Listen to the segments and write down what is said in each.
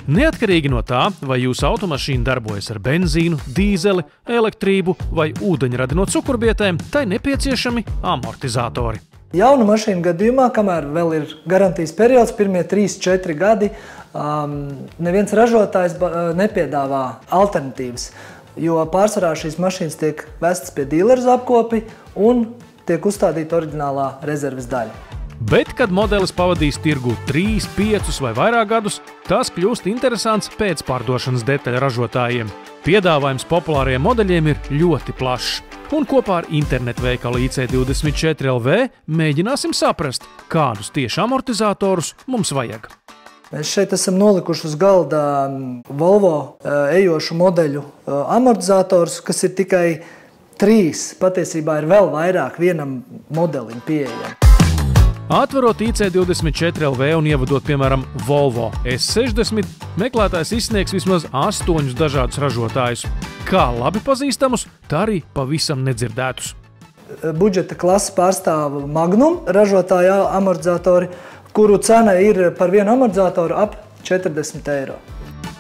Neatkarīgi no tā, vai jūsu automašīna darbojas ar benzīnu, dīzeli, elektrību vai ūdeņradi no cukurbietēm, tai nepieciešami amortizatori. Jaunu mašīnu gadījumā, kamēr vēl ir garantijas periods, pirmie 3–4 gadi, neviens ražotājs nepiedāvā alternatīvas, jo pārsvarā šīs mašīnas tiek vestas pie dīleru uz apkopi un tiek uzstādīta oriģinālā rezerves daļa. Bet, kad modelis pavadīs tirgu 3, 5 vai vairāk gadus, tas kļūst interesants pēcpārdošanas detaļu ražotājiem. Piedāvājums populāriem modeļiem ir ļoti plašs. Un kopā ar internetu veikalu IC24LV mēģināsim saprast, kādus tieši amortizatorus mums vajag. Mēs šeit esam nolikuši uz galda Volvo ejošu modeļu amortizatorus, kas ir tikai 3, patiesībā ir vēl vairāk vienam modelim pieejami. Atverot IC24LV un ievadot, piemēram, Volvo S60, meklētājs izsniegs vismaz 8 dažādus ražotājus. Kā labi pazīstamus, tā arī pavisam nedzirdētus. Budžeta klasi pārstāv Magnum ražotāja amortizatori, kuru cena ir par vienu amortizatoru ap 40 eiro.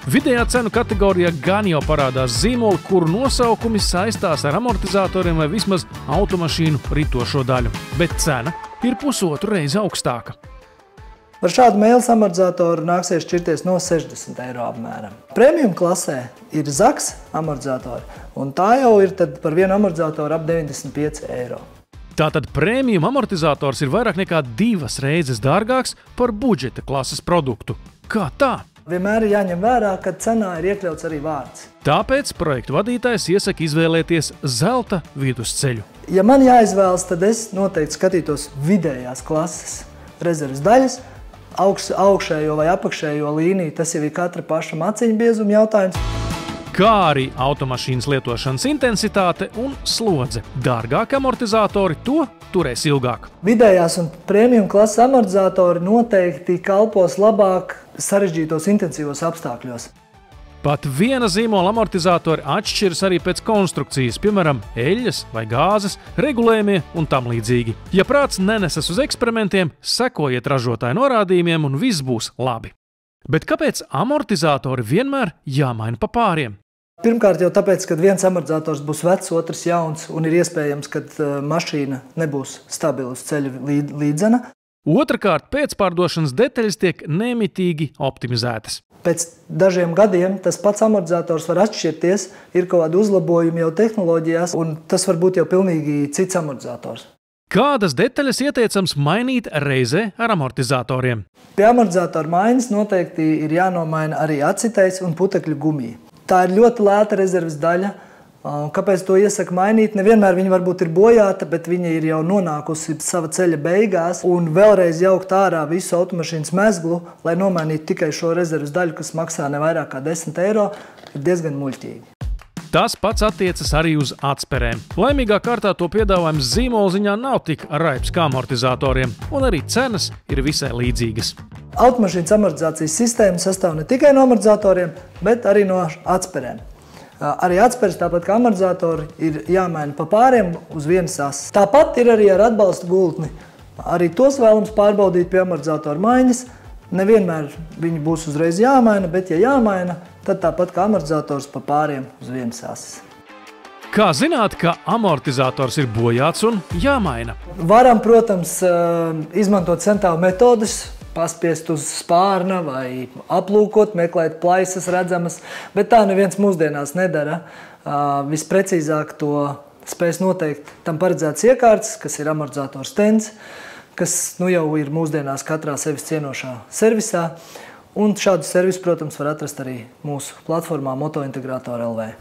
Vidējā cenu kategorijā gan jau parādās zīmoli, kuru nosaukumi saistās ar amortizatoriem vai vismaz automašīnu ritošo daļu, bet cena ir 1,5 reizi augstāka. Par šādu mēles amortizatoru nāksies šķirties no 60 eiro apmēram. Premium klasē ir ZAX amortizatori, un tā jau ir tad par vienu amortizatoru ap 95 eiro. Tātad premium amortizators ir vairāk nekā 2 reizes dārgāks par budžeta klases produktu. Kā tā? Vienmēr ir jāņem vērā, ka cenā ir iekļauts arī vārds. Tāpēc projektu vadītājs iesaka izvēlēties zelta vidusceļu. Ja man jāizvēlas, tad es noteikti skatītos vidējās klases rezerves daļas, augšējo vai apakšējo līniju, tas jau ir katra paša maciņu biezuma jautājums. Kā arī automašīnas lietošanas intensitāte un slodze. Dārgāki amortizatori to turēs ilgāk. Vidējās un premium klases amortizatori noteikti kalpos labāk sarežģītos intensīvos apstākļos. Pat viena zīmola amortizatori atšķiras arī pēc konstrukcijas, piemēram, eļļas vai gāzes, regulējumie un tam līdzīgi. Ja prāts nenesas uz eksperimentiem, sekojiet ražotāju norādījumiem un viss būs labi. Bet kāpēc amortizatori vienmēr jāmaina pa pāriem? Pirmkārt jau tāpēc, ka viens amortizators būs vecs, otrs jauns un ir iespējams, ka mašīna nebūs stabila uz ceļa līdzena. Otrakārt, pēcpārdošanas detaļas tiek nemitīgi optimizētas. Pēc dažiem gadiem tas pats amortizators var atšķirties, ir kaut kādi uzlabojumi jau tehnoloģijās, un tas var būt jau pilnīgi cits amortizators. Kādas detaļas ieteicams mainīt reizē ar amortizatoriem? Pie amortizatora maiņas noteikti ir jānomaina arī acitējs un putekļu gumija. Tā ir ļoti lēta rezerves daļa. Kāpēc to iesaka mainīt? Nevienmēr viņa varbūt ir bojāta, bet viņa ir jau nonākusi sava ceļa beigās, un vēlreiz jaukt ārā visu automašīnas mezglu, lai nomainītu tikai šo rezerves daļu, kas maksā ne vairāk kā 10 eiro, ir diezgan muļķīgi. Tas pats attiecas arī uz atspērēm. Laimīgā kārtā to piedāvājums zīmola ziņā nav tik raibs kā amortizatoriem, un arī cenas ir visai līdzīgas. Automašīnas amortizācijas sistēma sastāv ne tikai no amortizatoriem, bet arī no atspērēm. Arī atspērs, tāpat kā amortizatori, ir jāmaina pa pāriem uz vienas ases. Tāpat ir arī ar atbalsta gultni. Arī tos vēlams pārbaudīt pie amortizatora maiņas. Nevienmēr viņi būs uzreiz jāmaina, bet ja jāmaina, tad tāpat kā amortizators pa pāriem uz vienas ases. Kā zināt, ka amortizators ir bojāts un jāmaina? Varam, protams, izmantot centāvu metodas, paspiest uz spārna vai aplūkot, meklēt plaisas redzamas, bet tā neviens mūsdienās nedara. Visprecīzāk to spēs noteikt tam paredzēts iekārtas, kas ir amortizatora stends, kas jau ir mūsdienās katrā sevis cienošā servisā. Un šādu servisu, protams, var atrast arī mūsu platformā Motointegrator LV.